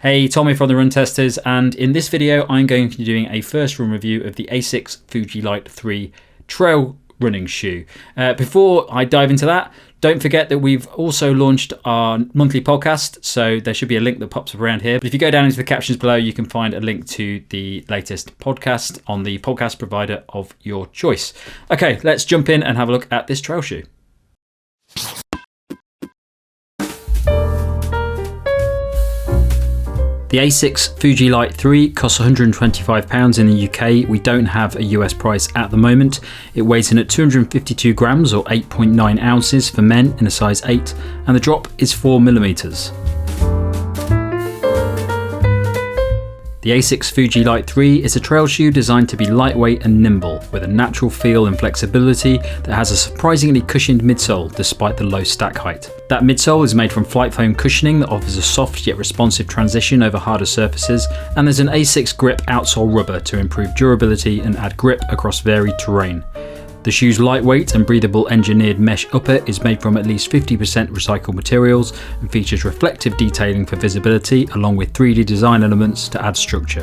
Hey, Tommy from the Run Testers, and in this video I'm going to be doing a first run review of the Asics Fuji Lite 3 trail running shoe. Before I dive into that, don't forget that we've also launched our monthly podcast, so there should be a link that pops up around here. But if you go down into the captions below, you can find a link to the latest podcast on the podcast provider of your choice. Okay, let's jump in and have a look at this trail shoe. The Asics Fuji Lite 3 costs £125 in the UK. We don't have a US price at the moment. It weighs in at 252 grams or 8.9 ounces for men in a size 8, and the drop is 4mm. The Asics Fuji Lite 3 is a trail shoe designed to be lightweight and nimble, with a natural feel and flexibility that has a surprisingly cushioned midsole despite the low stack height. That midsole is made from Flytefoam cushioning that offers a soft yet responsive transition over harder surfaces, and there's an Asicsgrip outsole rubber to improve durability and add grip across varied terrain. The shoe's lightweight and breathable engineered mesh upper is made from at least 50% recycled materials and features reflective detailing for visibility along with 3D design elements to add structure.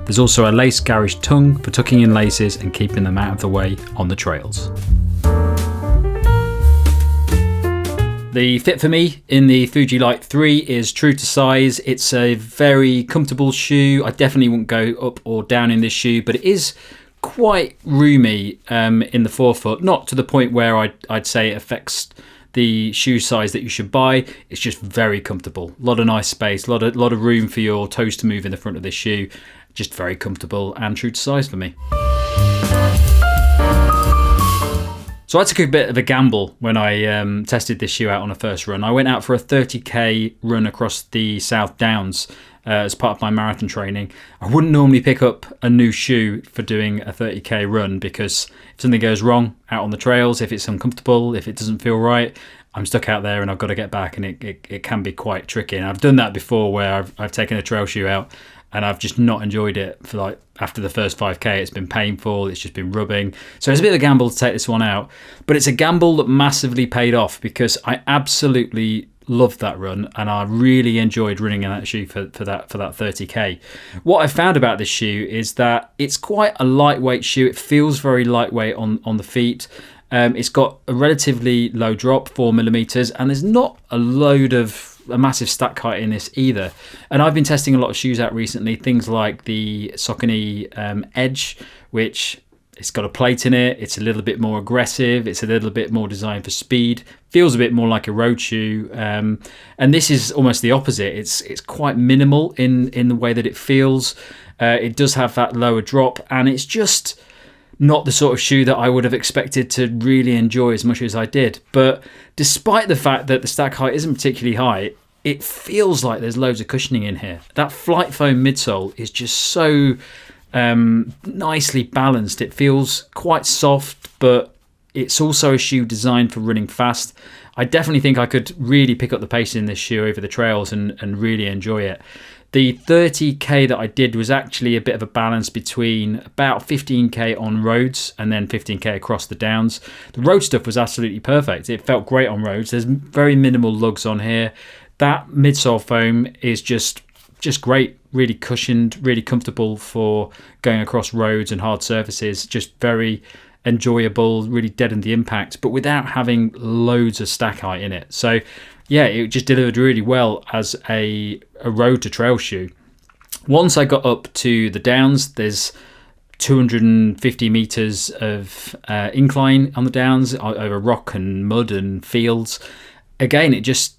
There's also a lace garage tongue for tucking in laces and keeping them out of the way on the trails. The fit for me in the Fuji Lite 3 is true to size. It's a very comfortable shoe. I definitely wouldn't go up or down in this shoe, but it is quite roomy in the forefoot, not to the point where I'd say it affects the shoe size that you should buy. It's just very comfortable. A lot of nice space, a lot of room for your toes to move in the front of this shoe. Just very comfortable and true to size for me. So I took a bit of a gamble when I tested this shoe out on a first run. I went out for a 30k run across the South Downs as part of my marathon training. I wouldn't normally pick up a new shoe for doing a 30k run because if something goes wrong out on the trails, if it's uncomfortable, if it doesn't feel right, I'm stuck out there and I've got to get back, and it can be quite tricky. And I've done that before where I've taken a trail shoe out and I've just not enjoyed it for like after the first 5k. It's been painful, it's just been rubbing. So it's a bit of a gamble to take this one out, but it's a gamble that massively paid off because I absolutely loved that run and I really enjoyed running in that shoe for that 30k. What I found about this shoe is that it's quite a lightweight shoe. It feels very lightweight on the feet. It's got a relatively low drop, 4mm, and there's not a massive stack height in this either. And I've been testing a lot of shoes out recently, things like the Saucony Edge, which it's got a plate in it. It's a little bit more aggressive. It's a little bit more designed for speed. Feels a bit more like a road shoe. And this is almost the opposite. It's quite minimal in the way that it feels. It does have that lower drop, and it's just not the sort of shoe that I would have expected to really enjoy as much as I did. But despite the fact that the stack height isn't particularly high, it feels like there's loads of cushioning in here. That Flytefoam midsole is just so nicely balanced. It feels quite soft, but it's also a shoe designed for running fast. I definitely think I could really pick up the pace in this shoe over the trails and really enjoy it. The 30k that I did was actually a bit of a balance between about 15k on roads and then 15k across the downs. The road stuff was absolutely perfect. It felt great on roads. There's very minimal lugs on here. That midsole foam is just great, really cushioned, really comfortable for going across roads and hard surfaces. Just very enjoyable, really deadened the impact, but without having loads of stack height in it. So yeah, it just delivered really well as a road to trail shoe. Once I got up to the downs, there's 250 meters of incline on the downs over rock and mud and fields. Again, it just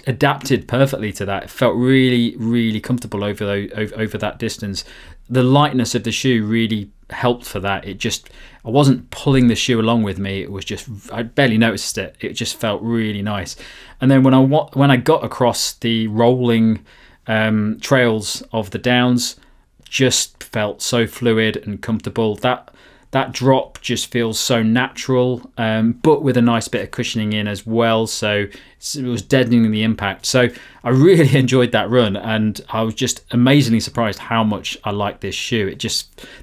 adapted perfectly to that. It felt really, really comfortable over that distance. The lightness of the shoe really helped for that. I wasn't pulling the shoe along with me. It was just, I barely noticed it. It just felt really nice. And then when I got across the rolling trails of the downs, just felt so fluid and comfortable. That drop just feels so natural, but with a nice bit of cushioning in as well. So it was deadening the impact. So I really enjoyed that run, and I was just amazingly surprised how much I like this shoe.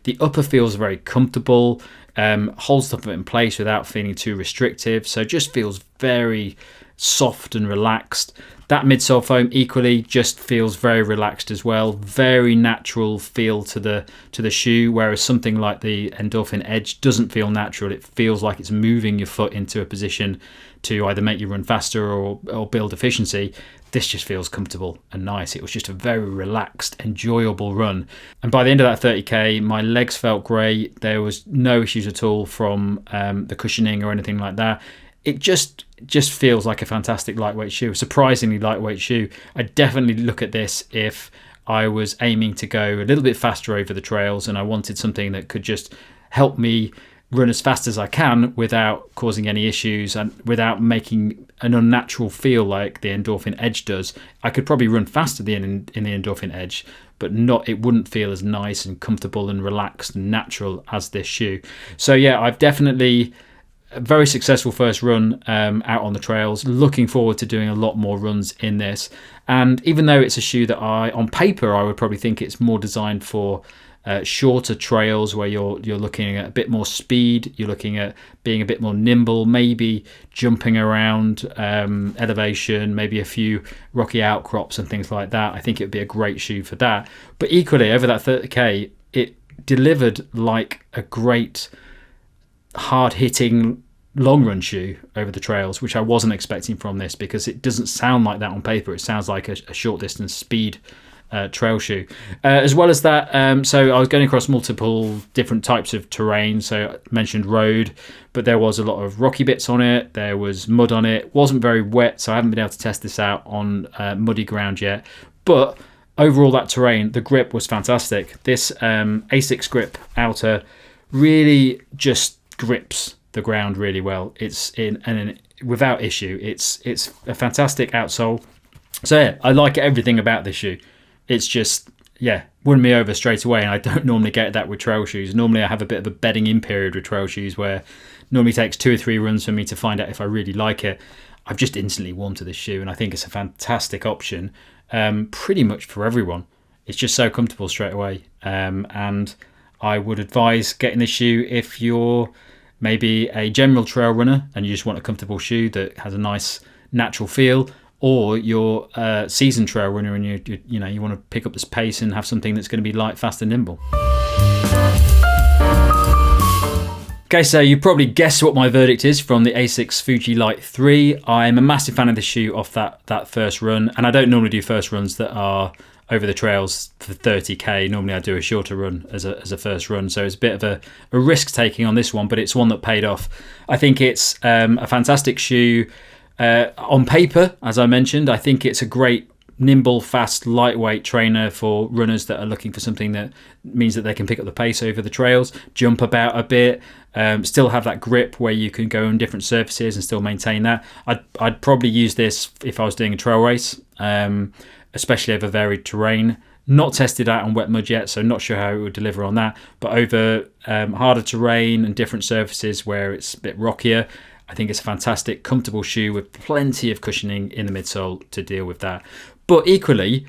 The upper feels very comfortable, holds stuff in place without feeling too restrictive. So it just feels very soft and relaxed. That midsole foam equally just feels very relaxed as well, very natural feel to the shoe, whereas something like the Endorphin Edge doesn't feel natural. It feels like it's moving your foot into a position to either make you run faster or build efficiency. This just feels comfortable and nice. It was just a very relaxed, enjoyable run. And by the end of that 30k, my legs felt great. There was no issues at all from the cushioning or anything like that. It just feels like a fantastic lightweight shoe, a surprisingly lightweight shoe. I'd definitely look at this if I was aiming to go a little bit faster over the trails and I wanted something that could just help me run as fast as I can without causing any issues and without making an unnatural feel like the Endorphin Edge does. I could probably run faster in the Endorphin Edge, but it wouldn't feel as nice and comfortable and relaxed and natural as this shoe. So yeah, I've definitely a very successful first run out on the trails. Looking forward to doing a lot more runs in this. And even though it's a shoe that on paper, I would probably think it's more designed for shorter trails where you're looking at a bit more speed, you're looking at being a bit more nimble, maybe jumping around elevation, maybe a few rocky outcrops and things like that. I think it would be a great shoe for that. But equally, over that 30k, it delivered like a great hard-hitting long run shoe over the trails, which I wasn't expecting from this, because it doesn't sound like that on paper. It sounds like a short distance speed trail shoe. As well as that, so I was going across multiple different types of terrain. So I mentioned road, but there was a lot of rocky bits on it. There was mud on it. Wasn't very wet, so I haven't been able to test this out on muddy ground yet. But overall, that terrain, the grip was fantastic. This Asicsgrip outer really just grips the ground really well. It's without issue. It's a fantastic outsole. So yeah, I like everything about this shoe. It's just, yeah, won me over straight away. And I don't normally get that with trail shoes. Normally I have a bit of a bedding in period with trail shoes where it normally takes 2 or 3 runs for me to find out if I really like it. I've just instantly warmed to this shoe, and I think it's a fantastic option pretty much for everyone. It's just so comfortable straight away. And I would advise getting this shoe if you're maybe a general trail runner and you just want a comfortable shoe that has a nice natural feel, or you're a seasoned trail runner and you want to pick up this pace and have something that's going to be light, fast and nimble. Okay, so you probably guessed what my verdict is from the Asics Fuji Lite 3. I'm a massive fan of this shoe off that first run, and I don't normally do first runs that are over the trails for 30k. Normally I do a shorter run as a first run, so it's a bit of a risk taking on this one, but it's one that paid off. I think it's a fantastic shoe. On paper, as I mentioned, I think it's a great nimble, fast, lightweight trainer for runners that are looking for something that means that they can pick up the pace over the trails, jump about a bit, still have that grip where you can go on different surfaces and still maintain that. I'd probably use this if I was doing a trail race, especially over varied terrain. Not tested out on wet mud yet, so not sure how it would deliver on that. But over harder terrain and different surfaces where it's a bit rockier, I think it's a fantastic, comfortable shoe with plenty of cushioning in the midsole to deal with that. But equally,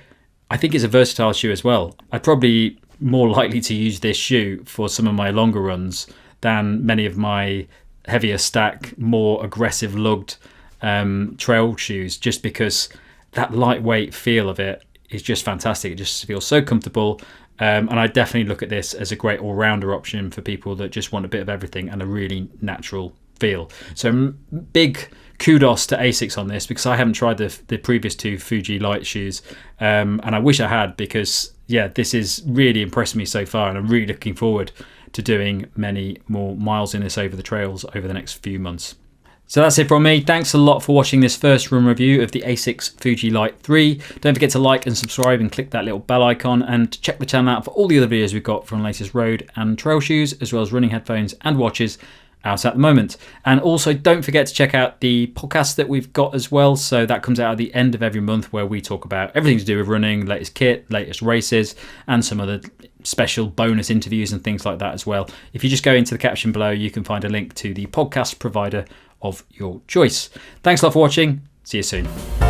I think it's a versatile shoe as well. I'd probably more likely to use this shoe for some of my longer runs than many of my heavier stack, more aggressive lugged trail shoes, just because that lightweight feel of it is just fantastic. It just feels so comfortable. And I definitely look at this as a great all-rounder option for people that just want a bit of everything and a really natural feel. So big kudos to Asics on this, because I haven't tried the previous 2 Fuji Lite shoes, and I wish I had, because yeah, this is really impressed me so far, and I'm really looking forward to doing many more miles in this over the trails over the next few months. So that's it from me. Thanks a lot for watching this first run review of the Asics Fuji Lite 3. Don't forget to like and subscribe and click that little bell icon, and check the channel out for all the other videos we've got from the latest road and trail shoes, as well as running headphones and watches out at the moment. And also don't forget to check out the podcast that we've got as well. So that comes out at the end of every month, where we talk about everything to do with running, latest kit, latest races, and some other special bonus interviews and things like that as well. If you just go into the caption below, you can find a link to the podcast provider of your choice. Thanks a lot for watching. See you soon.